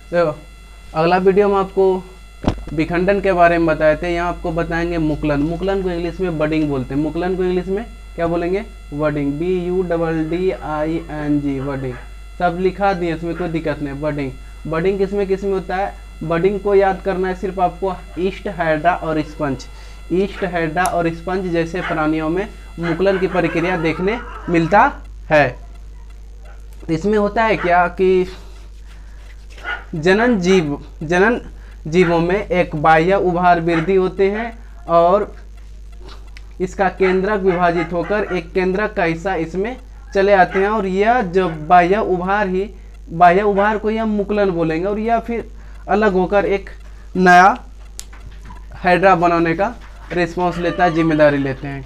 देखो अगला वीडियो में आपको विखंडन के बारे में बताए थे, यहाँ आपको बताएंगे मुकलन। मुकलन को इंग्लिश में बडिंग बोलते हैं। मुकलन को इंग्लिश में क्या बोलेंगे? Budding, BUDDING, budding. सब लिखा दिए, इसमें कोई दिक्कत नहीं। बडिंग, बडिंग किस में होता है? बडिंग को याद करना है सिर्फ आपको ईस्ट, हाइड्रा और स्पंज। ईस्ट, हाइड्रा और स्पंज जैसे प्राणियों में मुकलन की प्रक्रिया देखने मिलता है। इसमें होता है क्या कि जनन जीवों में एक बाह्य उभार वृद्धि होते हैं और इसका केंद्रक विभाजित होकर एक केंद्रक का हिस्सा इसमें चले आते हैं, और यह जो बाह्य उभार को यह मुकलन बोलेंगे, और यह फिर अलग होकर एक नया हाइड्रा बनाने का रिस्पॉन्स लेता है, जिम्मेदारी लेते हैं।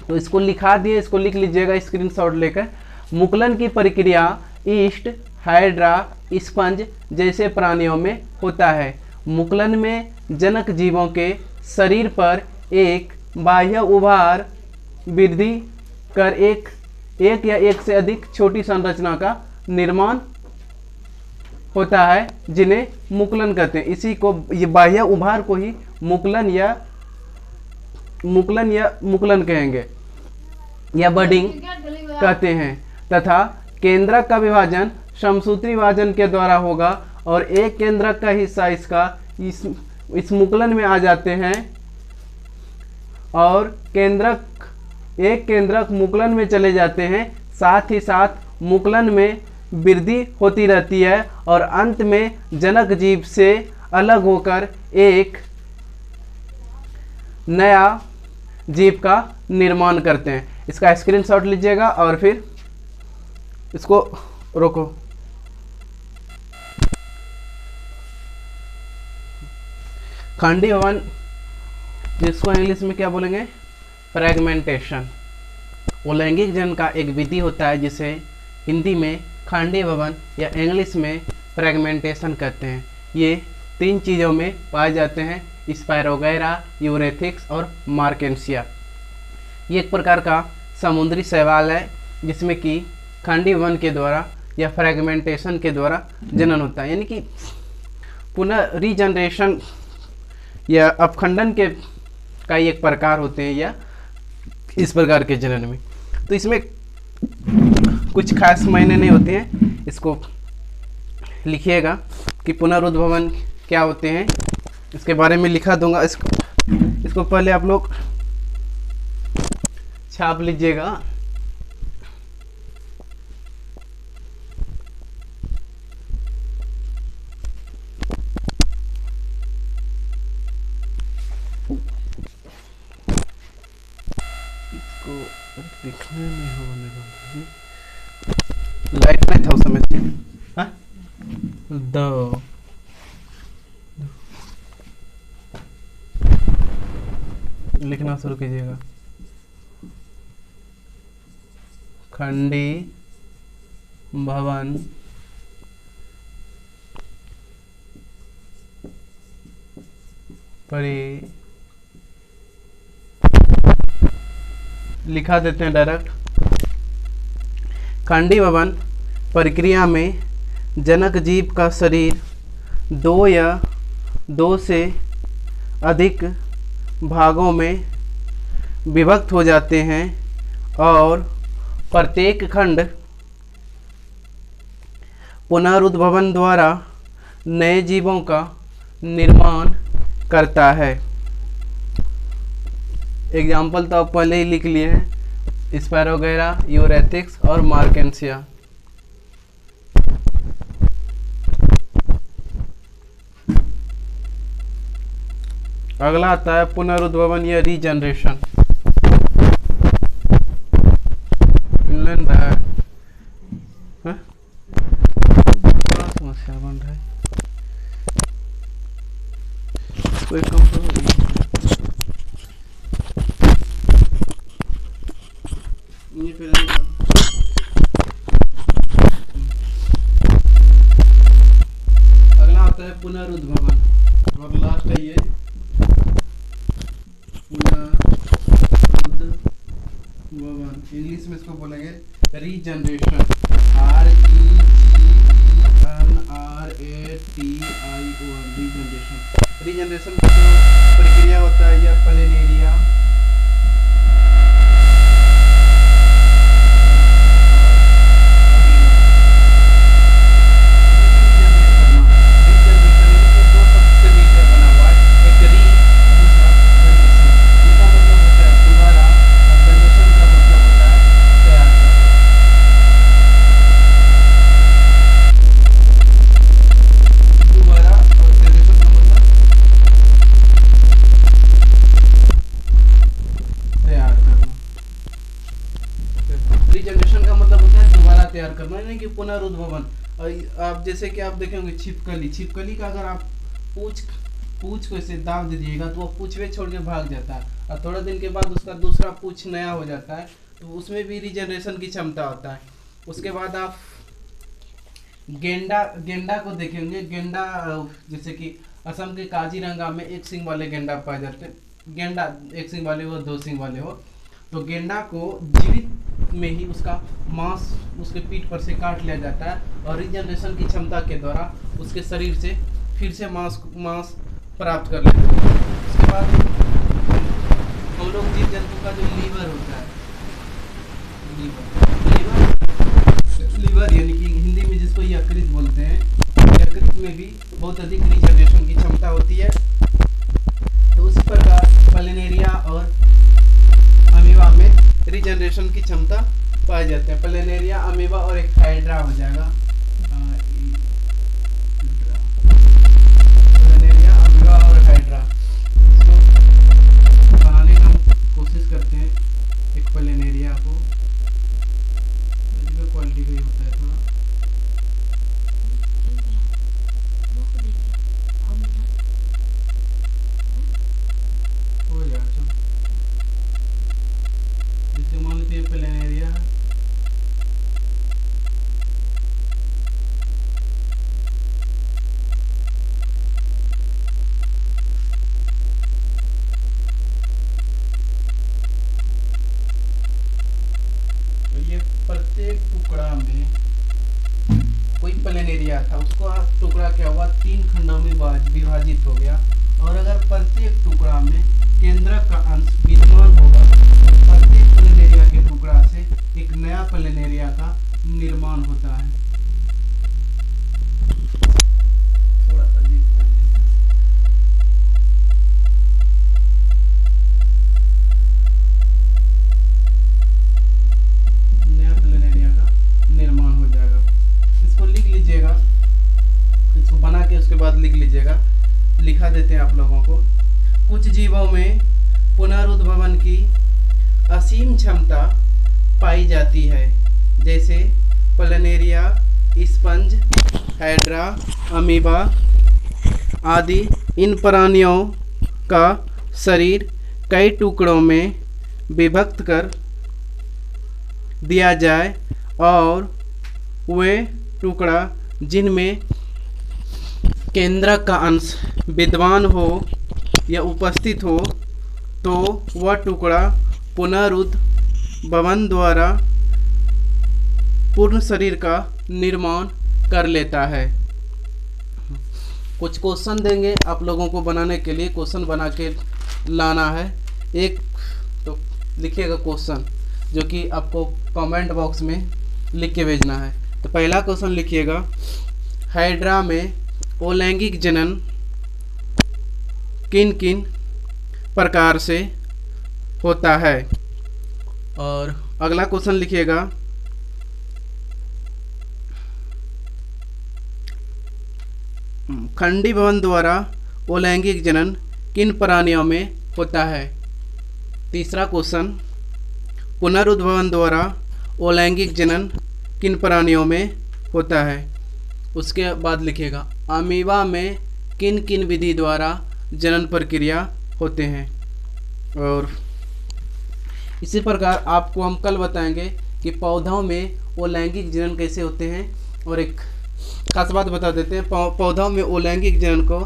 तो इसको लिखा दिए, इसको लिख लीजिएगा स्क्रीनशॉट लेकर। मुकलन की प्रक्रिया ईस्ट, हाइड्रा, स्पंज जैसे प्राणियों में होता है। मुकलन में जनक जीवों के शरीर पर एक बाह्य उभार वृद्धि कर एक या एक से अधिक छोटी संरचना का निर्माण होता है, जिन्हें मुकलन कहते हैं। इसी को, ये बाह्य उभार को ही मुकलन कहेंगे या बडिंग कहते हैं। तथा केंद्रक का विभाजन समसूत्री विभाजन के द्वारा होगा, और एक केंद्रक का हिस्सा इस मुकलन में आ जाते हैं, और एक केंद्रक मुकलन में चले जाते हैं। साथ ही साथ मुकलन में वृद्धि होती रहती है, और अंत में जनक जीव से अलग होकर एक नया जीव का निर्माण करते हैं। इसका स्क्रीनशॉट लीजिएगा और फिर इसको रोको। खंडी भवन, जिसको इंग्लिश में क्या बोलेंगे? फ्रैगमेंटेशन। वो लैंगिक जनन का एक विधि होता है, जिसे हिंदी में खंडी भवन या इंग्लिश में फ्रैगमेंटेशन कहते हैं। ये 3 चीज़ों में पाए जाते हैं: स्पायरोगैरा, यूरेथिक्स और मार्केंसिया। ये एक प्रकार का समुद्री शैवाल है, जिसमें कि खंडी भवन के द्वारा या फ्रैगमेंटेशन के द्वारा जनन होता है, यानी कि पुनः रीजनरेशन या अपखंडन का एक प्रकार होते हैं, या इस प्रकार के जनन में। तो इसमें कुछ खास मायने नहीं होते हैं। इसको लिखिएगा कि पुनरुद्भवन क्या होते हैं, इसके बारे में लिखा दूंगा। इसको पहले आप लोग छाप लीजिएगा। इसको दिखने में होने वाला लाइट नहीं था उस समय। हाँ, दो लिखना शुरू कीजिएगा। खंडी भवन परी लिखा देते हैं डायरेक्ट। खंडी भवन प्रक्रिया में जनक जीव का शरीर 2 या 2 से अधिक भागों में विभक्त हो जाते हैं, और प्रत्येक खंड पुनरुद्भवन द्वारा नए जीवों का निर्माण करता है। एग्जाम्पल तो आप पहले ही लिख लिए हैं: स्पायरोगैरा, यूरेथिक्स और मार्केंसिया। अगला आता है पुनरुद्भवन या रीजनरेशन। समस्या बन रहा है, कोई अगला आता है पुनरुद्भवन, और लास्ट है ये पुनरुद्भवन। इंग्लिश में इसको बोलेंगे रीजनरेशन, REGENRATION। नहीं कि पुनरुद्भवन। और आप जैसे कि आप देखेंगे छिपकली का अगर आप पूछ को इसे दाब दीजिएगा तो वो पूछवे छोड़ के भाग जाता है, और थोड़ा दिन के बाद उसका दूसरा पूछ नया हो जाता है, तो उसमें भी रीजनरेशन की क्षमता होता है। उसके बाद आप गेंडा को देखेंगे। गेंडा जैसे कि असम के काजीरंगा में एक सिंग वाले गेंडा पाए जाते हैं। गेंडा एक सिंग वाले हो, दो सिंग वाले हो, तो गेंडा को जीवित में ही उसका मांस उसके पीठ पर से काट लिया जाता है, और रीजनरेशन की क्षमता के द्वारा उसके शरीर से फिर से मांस प्राप्त कर लेते हैं। उसके बाद हम लोग जीव जंतु का जो लीवर होता है, लीवर यानी कि हिंदी में जिसको यकृत बोलते हैं, यकृत में भी बहुत अधिक रीजनरेशन की क्षमता होती है। तो उसी प्रकार प्लेनेरिया और अमीबा में रीजनरेशन की क्षमता पाई जाती है। प्लेनेरिया, अमीबा और एक हाइड्रा हो जाएगा। प्लेनेरिया, अमीबा और हाइड्रा, इसको बनाने का कोशिश करते हैं। एक प्लेनेरिया को क्वालिटी का ही होता है थोड़ा, हो जाएगा। जैसे मान लीजिए प्लेनेरिया प्रत्येक टुकड़ा में कोई प्लेनेरिया था, उसको टुकड़ा क्या हुआ, 3 खंडों में विभाजित हो गया। और अगर प्रत्येक टुकड़ा में केंद्रक का अंश विद्यमान होगा तो प्रत्येक प्लेनेरिया के टुकड़ा से एक नया प्लेनेरिया का निर्माण होता है। थोड़ा अजीब निर्माण हो जाएगा। इसको लिख लीजिएगा, इसको बना के उसके बाद लिख लीजिएगा। लिखा देते हैं आप लोगों को। कुछ जीवों में पुनरुद्भवन की असीम क्षमता पाई जाती है, जैसे प्लेनेरिया, स्पंज, हाइड्रा, अमीबा आदि। इन प्राणियों का शरीर कई टुकड़ों में विभक्त कर दिया जाए और वे टुकड़ा जिनमें केंद्रक का अंश विद्यमान हो या उपस्थित हो, तो वह टुकड़ा पुनरुद्भवन द्वारा पूर्ण शरीर का निर्माण कर लेता है। कुछ क्वेश्चन देंगे आप लोगों को बनाने के लिए, क्वेश्चन बना के लाना है। एक तो लिखिएगा क्वेश्चन जो कि आपको कमेंट बॉक्स में लिख के भेजना है। तो पहला क्वेश्चन लिखिएगा, हाइड्रा में अलैंगिक जनन किन किन प्रकार से होता है। और अगला क्वेश्चन लिखिएगा, खंडीभवन द्वारा अलैंगिक जनन किन प्राणियों में होता है। तीसरा क्वेश्चन, पुनरुद्भवन द्वारा अलैंगिक जनन किन प्राणियों में होता है। उसके बाद लिखिएगा, अमीबा में किन किन विधि द्वारा जनन प्रक्रिया होते हैं। और इसी प्रकार आपको हम कल बताएंगे कि पौधों में अलैंगिक जनन कैसे होते हैं। और एक खास बात बता देते हैं, पौधों में अलैंगिक जनन को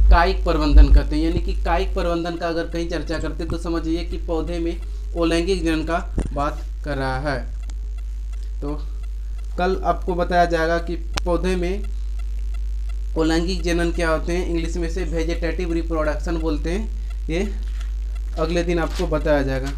कायिक प्रबंधन कहते हैं। यानी कि कायिक प्रबंधन का अगर कहीं चर्चा करते तो समझिए कि पौधे में अलैंगिक जनन का बात कर रहा है। तो कल आपको बताया जाएगा कि पौधे में अलैंगिक जनन क्या होते हैं। इंग्लिश में से वेजिटेटिव रिप्रोडक्शन बोलते हैं। ये अगले दिन आपको बताया जाएगा।